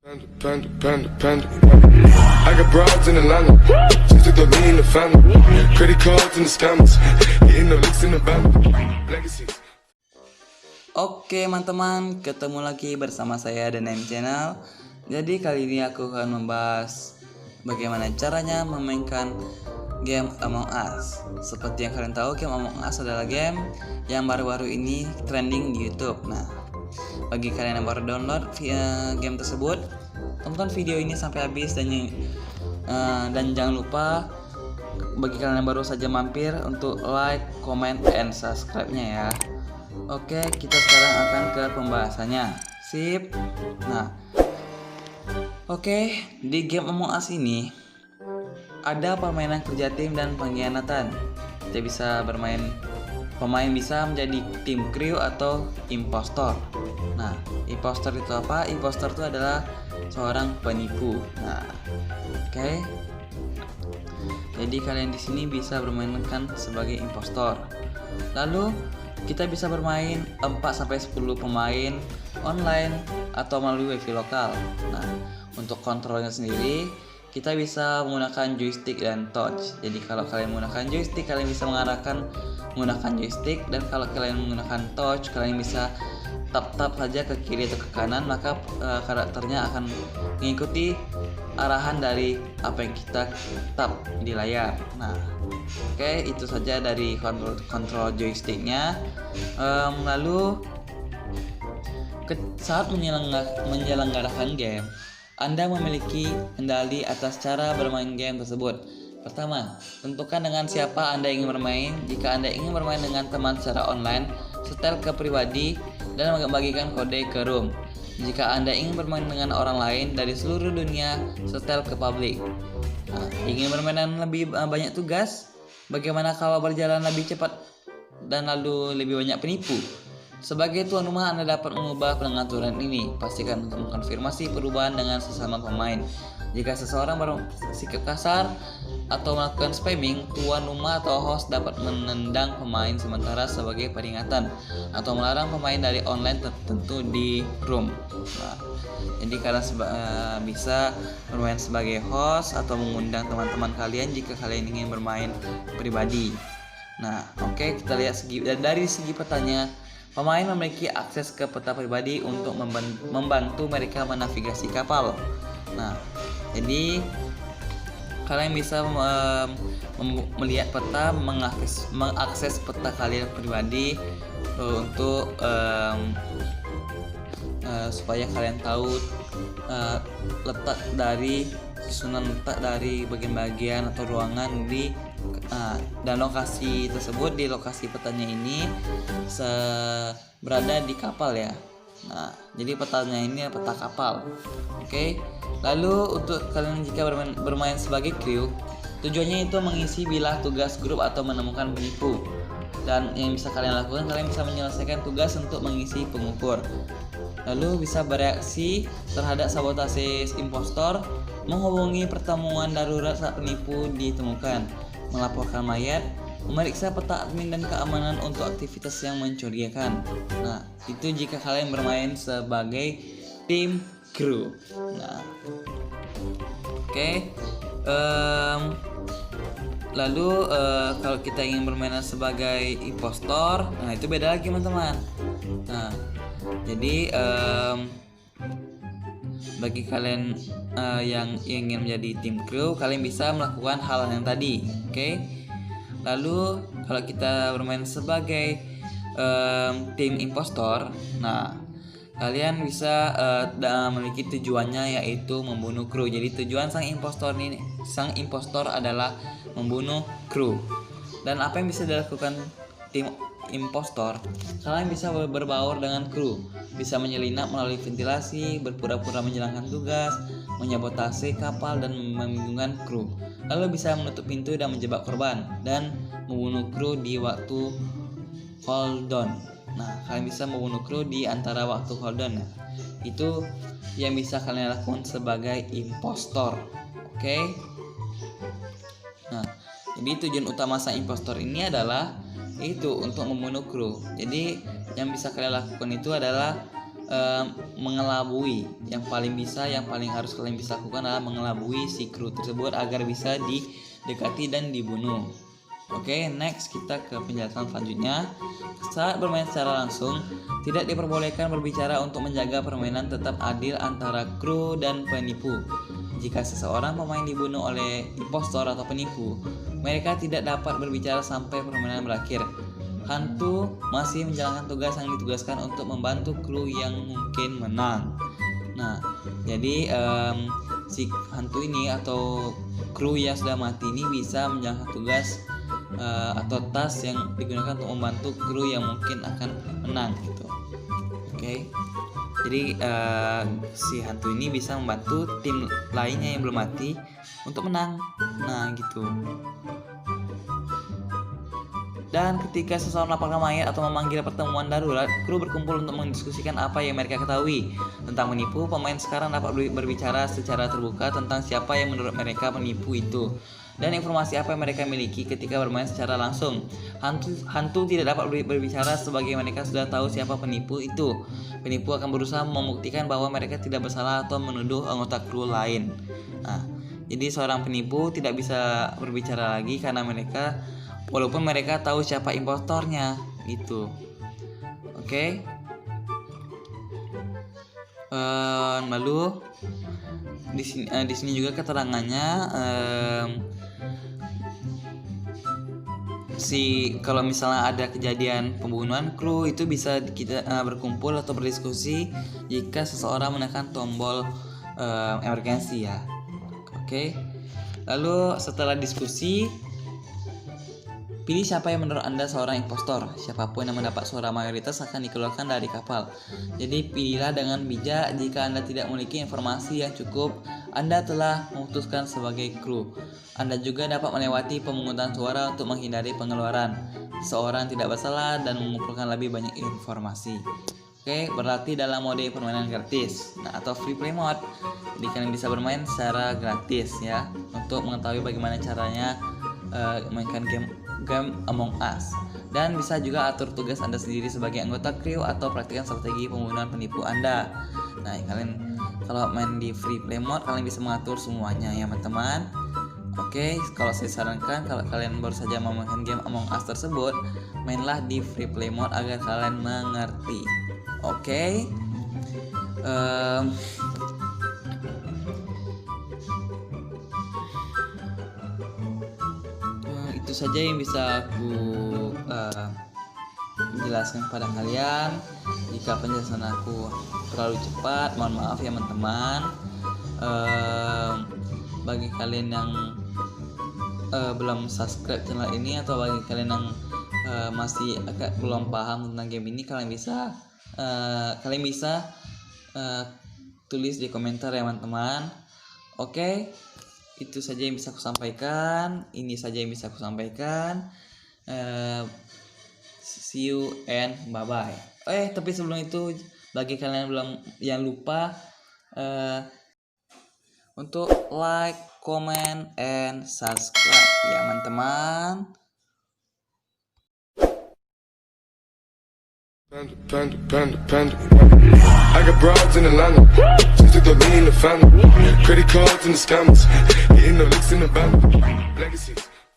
I got broads in Atlanta, just to throw me in the family. Credit cards and the scammers, hitting the licks in the band. Legacies. Oke teman-teman, ketemu lagi bersama saya The Name Channel. Jadi kali ini aku akan membahas bagaimana caranya memainkan game Among Us. Seperti yang kalian tahu, game Among Us adalah game yang baru-baru ini trending di YouTube. Nah, bagi kalian yang baru download game tersebut, tonton video ini sampai habis dan jangan lupa bagi kalian yang baru saja mampir untuk like, comment, and subscribe-nya ya. Oke, kita sekarang akan ke pembahasannya. Sip. Nah, oke, di game Among Us ini ada permainan kerja tim dan pengkhianatan. Kita bisa pemain bisa menjadi tim crew atau impostor. Nah, impostor itu apa? Impostor itu adalah seorang penipu. Nah, oke. Jadi kalian di sini bisa bermainkan sebagai impostor. Lalu kita bisa bermain 4-10 pemain online atau melalui wifi lokal. Nah, untuk kontrolnya sendiri kita bisa menggunakan joystick dan touch. Jadi kalau kalian menggunakan joystick, kalian bisa menggunakan joystick, dan kalau kalian menggunakan touch, kalian bisa tap saja ke kiri atau ke kanan, maka karakternya akan mengikuti arahan dari apa yang kita tap di layar. Nah, oke, itu saja dari kontrol joysticknya. Lalu saat menyelenggarakan game, Anda memiliki kendali atas cara bermain game tersebut. Pertama, tentukan dengan siapa Anda ingin bermain. Jika Anda ingin bermain dengan teman secara online, setel ke pribadi dan membagikan kode ke room. Jika Anda ingin bermain dengan orang lain dari seluruh dunia, setel ke public. Nah, ingin bermain dengan lebih banyak tugas? Bagaimana kalau berjalan lebih cepat dan lalu lebih banyak penipu? Sebagai tuan rumah, Anda dapat mengubah pengaturan ini. Pastikan untuk mengkonfirmasi perubahan dengan sesama pemain. Jika seseorang bersikap kasar atau melakukan spamming, tuan rumah atau host dapat menendang pemain sementara sebagai peringatan, atau melarang pemain dari online tertentu di room. Nah, jadi kalian bisa bermain sebagai host atau mengundang teman-teman kalian jika kalian ingin bermain pribadi. Nah, oke, kita lihat dari segi petanya. Pemain memiliki akses ke peta pribadi untuk membantu mereka menavigasi kapal. Nah, jadi kalian bisa melihat peta, mengakses peta kalian pribadi untuk supaya kalian tahu susunan letak dari bagian-bagian atau ruangan dan lokasi tersebut. Di lokasi petanya ini berada di kapal ya. Nah, jadi petanya ini peta kapal. Oke. Lalu untuk kalian jika bermain sebagai crew, tujuannya itu mengisi bilah tugas grup atau menemukan penipu. Dan yang bisa kalian lakukan, kalian bisa menyelesaikan tugas untuk mengisi pengukur. Lalu bisa bereaksi terhadap sabotase impostor, menghubungi pertemuan darurat saat penipu ditemukan, melaporkan mayat, memeriksa peta admin dan keamanan untuk aktivitas yang mencurigakan. Nah, itu jika kalian bermain sebagai tim crew. Nah, oke. Lalu kalau kita ingin bermain sebagai impostor, nah itu beda lagi teman-teman. Nah, jadi bagi kalian yang ingin menjadi tim crew, kalian bisa melakukan hal yang tadi. Oke. Lalu kalau kita bermain sebagai tim impostor, nah kalian bisa memiliki tujuannya, yaitu membunuh kru. Jadi tujuan sang impostor adalah membunuh kru. Dan apa yang bisa dilakukan tim impostor? Kalian bisa berbaur dengan kru, bisa menyelinap melalui ventilasi, berpura-pura menjalankan tugas, menyabotase kapal dan membingungkan kru. Lalu bisa menutup pintu dan menjebak korban, dan membunuh kru di waktu cooldown. Nah, kalian bisa membunuh kru di antara waktu cooldown ya. Itu yang bisa kalian lakukan sebagai impostor. Oke. Nah, jadi tujuan utama sang impostor ini adalah itu untuk membunuh kru. Jadi yang bisa kalian lakukan itu adalah mengelabui. Yang paling harus kalian bisa lakukan adalah mengelabui si kru tersebut agar bisa didekati dan dibunuh. Oke, next kita ke penjelasan selanjutnya. Saat bermain secara langsung, tidak diperbolehkan berbicara untuk menjaga permainan tetap adil antara kru dan penipu. Jika seseorang pemain dibunuh oleh impostor atau penipu, mereka tidak dapat berbicara sampai permainan berakhir. Hantu masih menjalankan tugas yang ditugaskan untuk membantu kru yang mungkin menang. Nah, jadi si hantu ini atau kru yang sudah mati ini bisa menjalankan tugas atau task yang digunakan untuk membantu kru yang mungkin akan menang gitu. Oke. Jadi si hantu ini bisa membantu tim lainnya yang belum mati untuk menang. Nah, gitu. Dan ketika seseorang melaporkan mayat atau memanggil pertemuan darurat, kru berkumpul untuk mendiskusikan apa yang mereka ketahui tentang penipu. Pemain sekarang dapat berbicara secara terbuka tentang siapa yang menurut mereka penipu itu dan informasi apa yang mereka miliki ketika bermain secara langsung. Hantu tidak dapat berbicara sebagai mereka sudah tahu siapa penipu itu. Penipu akan berusaha membuktikan bahwa mereka tidak bersalah atau menuduh anggota kru lain. Nah, jadi seorang penipu tidak bisa berbicara lagi karena walaupun mereka tahu siapa impostornya gitu. Oke. Lalu di sini juga keterangannya kalau misalnya ada kejadian pembunuhan kru itu bisa kita berkumpul atau berdiskusi jika seseorang menekan tombol emergency ya. Oke. Lalu setelah diskusi, pilih siapa yang menurut Anda seorang impostor. Siapapun yang mendapat suara mayoritas akan dikeluarkan dari kapal. Jadi pilihlah dengan bijak. Jika Anda tidak memiliki informasi yang cukup, Anda telah memutuskan sebagai kru. Anda juga dapat melewati pemungutan suara untuk menghindari pengeluaran. Seorang tidak bersalah dan mengumpulkan lebih banyak informasi. Oke, berarti dalam mode permainan gratis, atau free play mode. Jadi kalian bisa bermain secara gratis ya, untuk mengetahui bagaimana caranya mainkan game Among Us, dan bisa juga atur tugas Anda sendiri sebagai anggota kru atau praktikkan strategi pembunuhan penipu Anda. Nah, kalian kalau main di free play mode kalian bisa mengatur semuanya ya teman-teman. Oke, kalau saya sarankan kalau kalian baru saja memainkan game Among Us tersebut, mainlah di free play mode agar kalian mengerti. Oke. Itu saja yang bisa aku menjelaskan kepada kalian. Jika penjelasan aku terlalu cepat, mohon maaf ya teman-teman. Bagi kalian yang belum subscribe channel ini, atau bagi kalian yang masih agak belum paham tentang game ini, kalian bisa tulis di komentar ya teman-teman. Oke. Itu saja yang bisa aku sampaikan. Ini saja yang bisa aku sampaikan. See you and bye bye. Tapi sebelum itu, bagi kalian yang lupa untuk like, comment, and subscribe ya teman-teman. Panda. I got broads in Atlanta, just to throw me in the family. Credit cards and the scammers, hitting the licks in the band. Legacies.